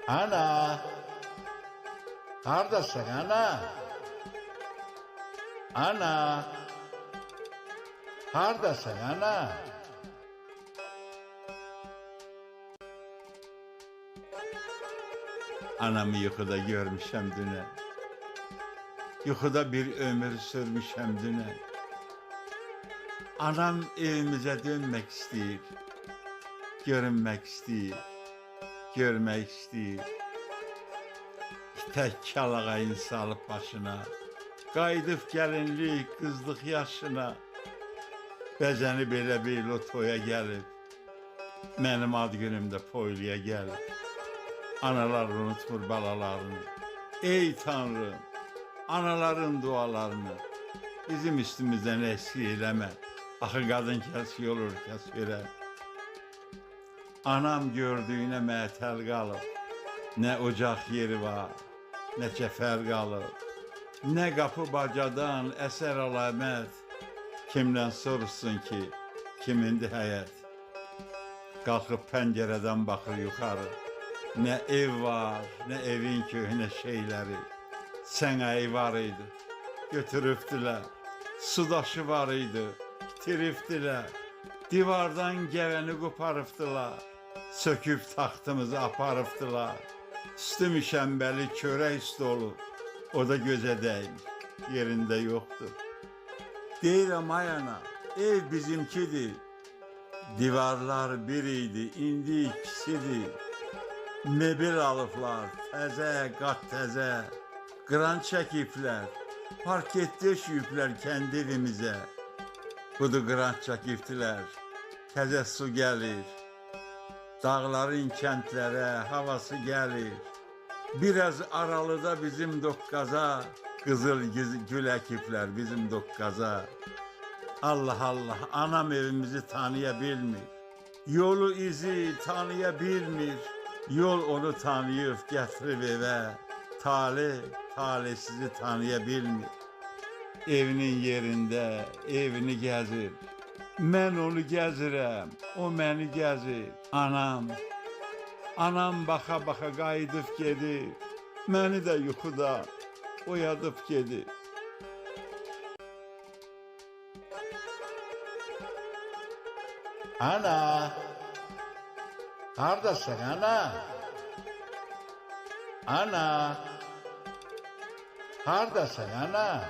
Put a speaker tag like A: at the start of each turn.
A: Ana, haradasın ana? Ana, haradasın ana? Anamı yuxuda görmüşəm dünən. Yuxuda bir ömür sürmüşəm dünən. Anam evimizə dönmək istəyir. Görünmək istəyir. Görmək istəyir. Tək kalağayın salıb başına. Qayıdıb gəlinlik, qızlıq yaşına. Bəzəni belə bir lotoya gəlib. Mənim ad günümdə poyluya gəlib. Analar unutmur balalarını. Ey Tanrım, anaların dualarını bizim üstümüzdən eksik eləmə. Axı qadın kəsik olur, kəs verər. Anam gördüyünə məətəl qalıb. Nə ocaq yeri var, nə cəfər qalıb. Nə qapı bacadan əsər əlamət. Kimdən soruşsun ki, kimindir həyət. Qalxıb pəncərədən baxır yuxarı. Nə ev var, nə evin köhnə şeyləri. Sənəyi var idi, götürübdülər. Sudaşı var idi, itiribdilər. Divardan gəvəni qoparıbdılar. Söküb taxtımızı aparıbdılar. Üstü müşəmbəli çörək stolu. O da gözə dəymiş, yerində yoxdur. Deyirəm ay ana, ev bizimkidir. Divarlar bir idi, indi ikisidir. Mebel alıblar, təzə, qat təzə. Qran çəkiblər, parket döşüyüblər kəndi evimizə. Budur qran çəkibdilər, təzə su gəlir. Dağların kəndlərə havası gəlir. Biraz aralıda bizim doqqaza, qızıl gül əkiblər bizim doqqaza. Allah Allah, anam evimizi tanıya bilmir. Yolu izi tanıya bilmir. Yol onu tanıyıb gətirib evə. Talihsizi tanıya bilmir. Evinin yerində evini gəzir. Mən onu gəzirəm, o məni gəzir. Anam baxa-baxa qayıdıb gedir. Məni də yuxuda oyadıb gedir. Ana, haradasın ana? Ana, haradasın ana?